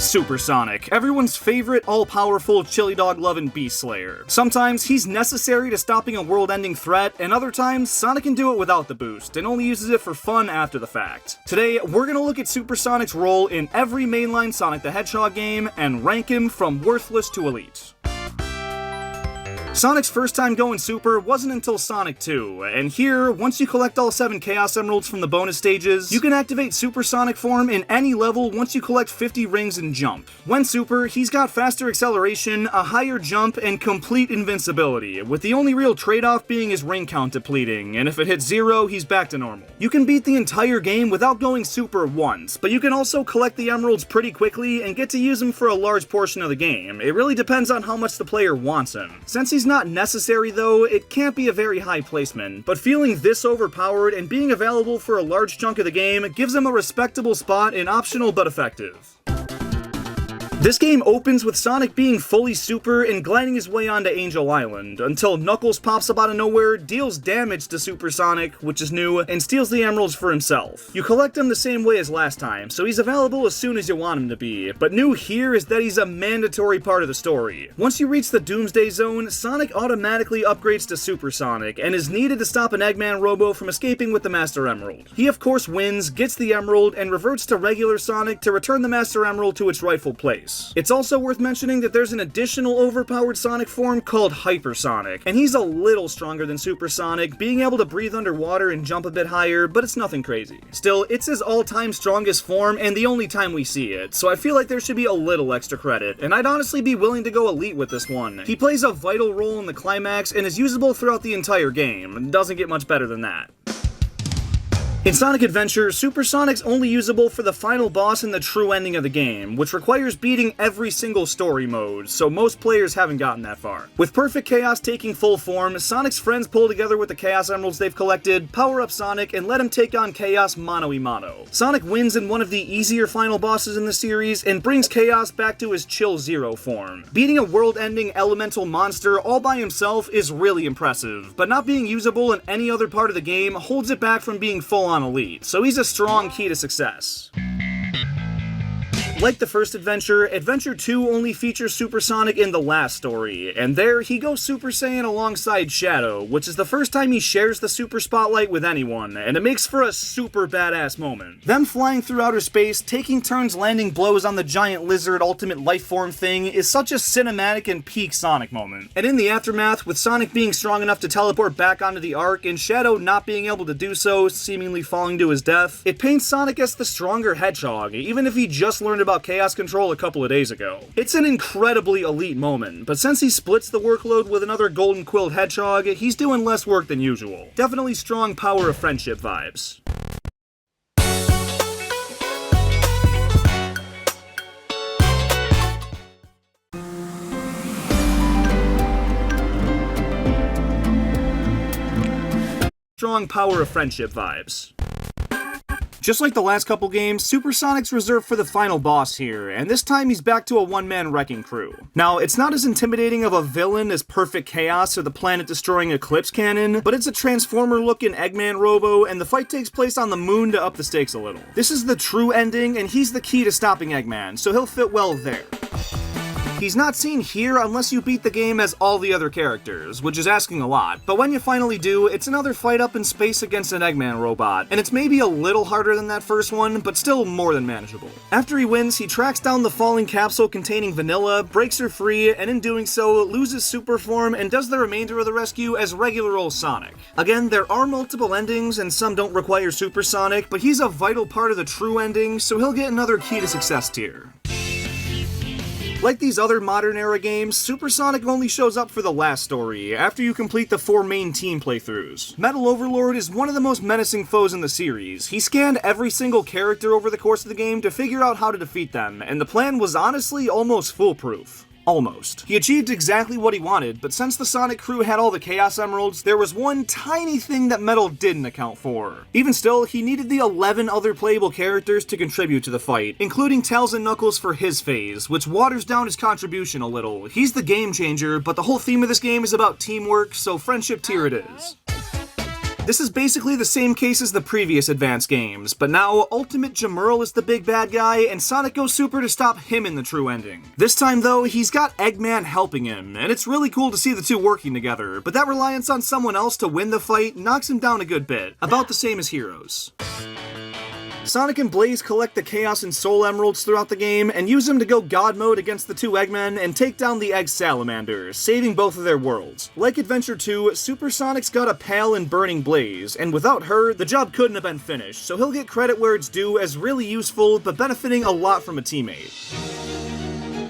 Super Sonic, everyone's favorite all-powerful chili dog-loving beast slayer. Sometimes he's necessary to stopping a world-ending threat, and other times Sonic can do it without the boost, and only uses it for fun after the fact. Today, we're gonna look at Super Sonic's role in every mainline Sonic the Hedgehog game, and rank him from worthless to elite. Sonic's first time going Super wasn't until Sonic 2, and here, once you collect all 7 Chaos Emeralds from the bonus stages, you can activate Super Sonic form in any level once you collect 50 rings and jump. When Super, he's got faster acceleration, a higher jump, and complete invincibility, with the only real trade-off being his ring count depleting, and if it hits 0, he's back to normal. You can beat the entire game without going Super once, but you can also collect the Emeralds pretty quickly and get to use them for a large portion of the game. It really depends on how much the player wants him. Since he's not necessary though, it can't be a very high placement, but feeling this overpowered and being available for a large chunk of the game gives him a respectable spot and optional but effective. This game opens with Sonic being fully super and gliding his way onto Angel Island, until Knuckles pops up out of nowhere, deals damage to Super Sonic, which is new, and steals the emeralds for himself. You collect him the same way as last time, so he's available as soon as you want him to be, but new here is that he's a mandatory part of the story. Once you reach the Doomsday Zone, Sonic automatically upgrades to Super Sonic, and is needed to stop an Eggman Robo from escaping with the Master Emerald. He of course wins, gets the Emerald, and reverts to regular Sonic to return the Master Emerald to its rightful place. It's also worth mentioning that there's an additional overpowered Sonic form called Hyper Sonic, and he's a little stronger than Super Sonic, being able to breathe underwater and jump a bit higher, but it's nothing crazy. Still, it's his all-time strongest form and the only time we see it, so I feel like there should be a little extra credit, and I'd honestly be willing to go elite with this one. He plays a vital role in the climax and is usable throughout the entire game. Doesn't get much better than that. In Sonic Adventure, Super Sonic's only usable for the final boss and the true ending of the game, which requires beating every single story mode, so most players haven't gotten that far. With Perfect Chaos taking full form, Sonic's friends pull together with the Chaos Emeralds they've collected, power up Sonic, and let him take on Chaos mano-a-mano. Sonic wins in one of the easier final bosses in the series, and brings Chaos back to his Chill Zero form. Beating a world-ending elemental monster all by himself is really impressive, but not being usable in any other part of the game holds it back from being full on elite, so he's a strong key to success. Like the first adventure, Adventure 2 only features Super Sonic in the last story, and there he goes Super Saiyan alongside Shadow, which is the first time he shares the Super Spotlight with anyone, and it makes for a super badass moment. Them flying through outer space, taking turns landing blows on the giant lizard ultimate life form thing is such a cinematic and peak Sonic moment. And in the aftermath, with Sonic being strong enough to teleport back onto the Ark and Shadow not being able to do so, seemingly falling to his death, it paints Sonic as the stronger hedgehog, even if he just learned about Chaos Control a couple of days ago. It's an incredibly elite moment, but since he splits the workload with another golden quilled hedgehog, he's doing less work than usual. Definitely strong power of friendship vibes. Strong power of friendship vibes. Just like the last couple games, Super Sonic's reserved for the final boss here, and this time he's back to a one-man wrecking crew. Now, it's not as intimidating of a villain as Perfect Chaos or the planet-destroying Eclipse Cannon, but it's a Transformer-looking Eggman Robo, and the fight takes place on the moon to up the stakes a little. This is the true ending, and he's the key to stopping Eggman, so he'll fit well there. He's not seen here unless you beat the game as all the other characters, which is asking a lot, but when you finally do, it's another fight up in space against an Eggman robot, and it's maybe a little harder than that first one, but still more than manageable. After he wins, he tracks down the falling capsule containing Vanilla, breaks her free, and in doing so, loses super form and does the remainder of the rescue as regular old Sonic. Again, there are multiple endings, and some don't require Super Sonic, but he's a vital part of the true ending, so he'll get another key to success tier. Like these other modern era games, Super Sonic only shows up for the last story, after you complete the 4 main team playthroughs. Metal Overlord is one of the most menacing foes in the series. He scanned every single character over the course of the game to figure out how to defeat them, and the plan was honestly almost foolproof. Almost. He achieved exactly what he wanted, but since the Sonic crew had all the Chaos Emeralds, there was one tiny thing that Metal didn't account for. Even still, he needed the 11 other playable characters to contribute to the fight, including Tails and Knuckles for his phase, which waters down his contribution a little. He's the game changer, but the whole theme of this game is about teamwork, so friendship tier it is. This is basically the same case as the previous Advance games, but now Ultimate Jamurl is the big bad guy, and Sonic goes Super to stop him in the true ending. This time though, he's got Eggman helping him, and it's really cool to see the two working together, but that reliance on someone else to win the fight knocks him down a good bit, about the same as Heroes. Sonic and Blaze collect the Chaos and Soul Emeralds throughout the game, and use them to go God mode against the two Eggmen and take down the Egg Salamanders, saving both of their worlds. Like Adventure 2, Super Sonic's got a pal in Burning Blaze, and without her, the job couldn't have been finished, so he'll get credit where it's due as really useful, but benefiting a lot from a teammate.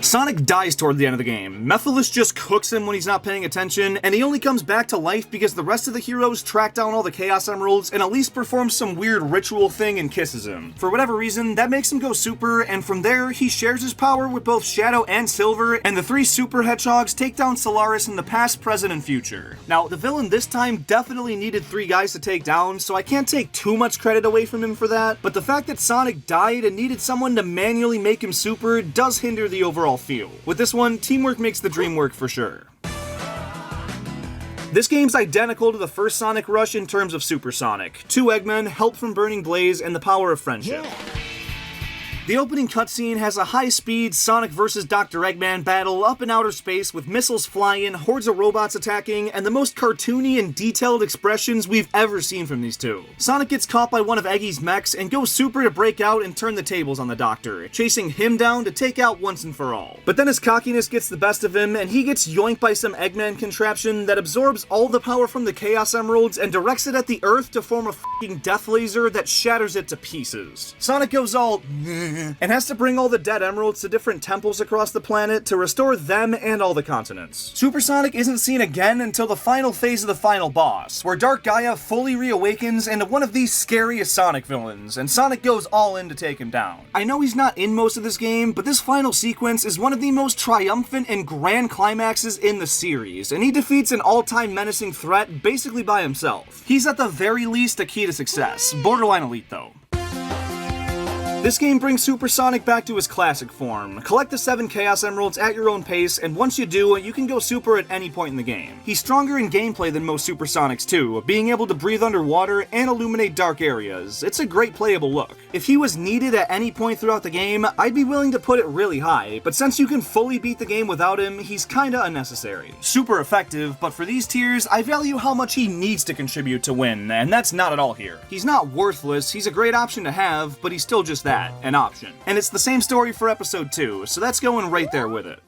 Sonic dies toward the end of the game. Mephiles just cooks him when he's not paying attention, and he only comes back to life because the rest of the heroes track down all the Chaos Emeralds and at least perform some weird ritual thing and kisses him. For whatever reason, that makes him go Super, and from there, he shares his power with both Shadow and Silver, and the three Super Hedgehogs take down Solaris in the past, present, and future. Now, the villain this time definitely needed three guys to take down, so I can't take too much credit away from him for that, but the fact that Sonic died and needed someone to manually make him Super does hinder the overall feel. With this one, teamwork makes the dream work for sure. This game's identical to the first Sonic Rush in terms of Super Sonic. Two Eggmen, help from Burning Blaze, and the power of friendship. Yeah. The opening cutscene has a high-speed Sonic vs. Dr. Eggman battle up in outer space with missiles flying, hordes of robots attacking, and the most cartoony and detailed expressions we've ever seen from these two. Sonic gets caught by one of Eggy's mechs and goes Super to break out and turn the tables on the Doctor, chasing him down to take out once and for all. But then his cockiness gets the best of him, and he gets yoinked by some Eggman contraption that absorbs all the power from the Chaos Emeralds and directs it at the Earth to form a f***ing death laser that shatters it to pieces. Sonic goes all and has to bring all the dead emeralds to different temples across the planet to restore them and all the continents. Super Sonic isn't seen again until the final phase of the final boss, where Dark Gaia fully reawakens into one of the scariest Sonic villains, and Sonic goes all in to take him down. I know he's not in most of this game, but this final sequence is one of the most triumphant and grand climaxes in the series, and he defeats an all-time menacing threat basically by himself. He's at the very least a key to success, borderline elite though. This game brings Super Sonic back to his classic form. Collect the 7 Chaos Emeralds at your own pace, and once you do, you can go Super at any point in the game. He's stronger in gameplay than most Super Sonics too, being able to breathe underwater and illuminate dark areas. It's a great playable look. If he was needed at any point throughout the game, I'd be willing to put it really high, but since you can fully beat the game without him, he's kinda unnecessary. Super effective, but for these tiers, I value how much he needs to contribute to win, and that's not at all here. He's not worthless, he's a great option to have, but he's still just that. An option. And it's the same story for episode 2, so that's going right there with it.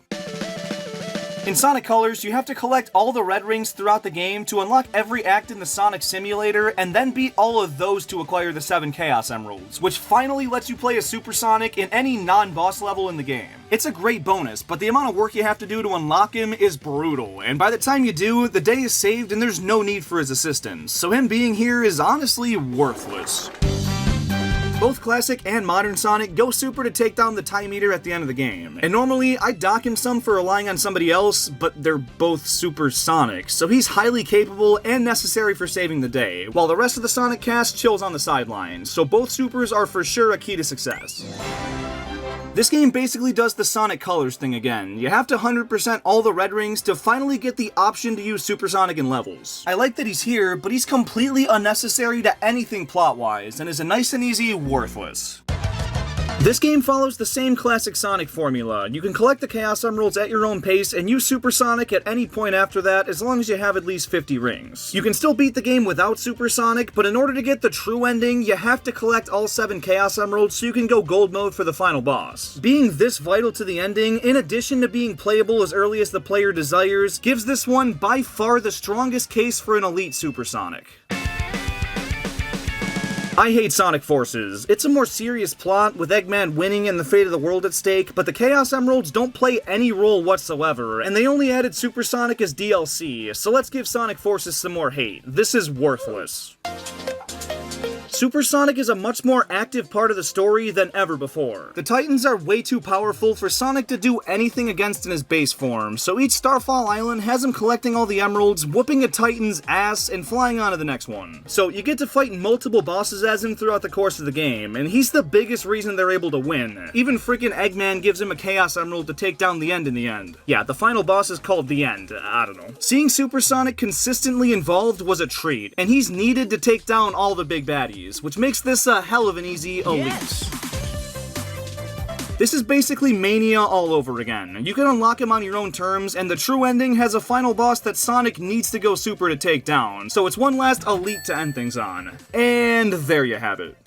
In Sonic Colors, you have to collect all the red rings throughout the game to unlock every act in the Sonic Simulator, and then beat all of those to acquire the 7 Chaos Emeralds, which finally lets you play as Super Sonic in any non-boss level in the game. It's a great bonus, but the amount of work you have to do to unlock him is brutal, and by the time you do, the day is saved and there's no need for his assistance, so him being here is honestly worthless. Both Classic and Modern Sonic go Super to take down the Time Eater at the end of the game, and normally I'd dock him some for relying on somebody else, but they're both Super Sonic, so he's highly capable and necessary for saving the day, while the rest of the Sonic cast chills on the sidelines, so both Supers are for sure a key to success. This game basically does the Sonic Colors thing again. You have to 100% all the red rings to finally get the option to use Super Sonic in levels. I like that he's here, but he's completely unnecessary to anything plot-wise, and is a nice and easy worthless. This game follows the same classic Sonic formula. You can collect the Chaos Emeralds at your own pace and use Super Sonic at any point after that as long as you have at least 50 rings. You can still beat the game without Super Sonic, but in order to get the true ending, you have to collect all 7 Chaos Emeralds so you can go Gold mode for the final boss. Being this vital to the ending, in addition to being playable as early as the player desires, gives this one by far the strongest case for an elite Super Sonic. I hate Sonic Forces. It's a more serious plot, with Eggman winning and the fate of the world at stake, but the Chaos Emeralds don't play any role whatsoever, and they only added Super Sonic as DLC, so let's give Sonic Forces some more hate. This is worthless. Super Sonic is a much more active part of the story than ever before. The Titans are way too powerful for Sonic to do anything against in his base form, so each Starfall Island has him collecting all the emeralds, whooping a Titan's ass, and flying on to the next one. So you get to fight multiple bosses as him throughout the course of the game, and he's the biggest reason they're able to win. Even freaking Eggman gives him a Chaos Emerald to take down the End in the end. Yeah, the final boss is called the End, I don't know. Seeing Super Sonic consistently involved was a treat, and he's needed to take down all the big baddies, which makes this a hell of an easy elite. Yes. This is basically Mania all over again. You can unlock him on your own terms, and the true ending has a final boss that Sonic needs to go Super to take down, so it's one last elite to end things on. And there you have it.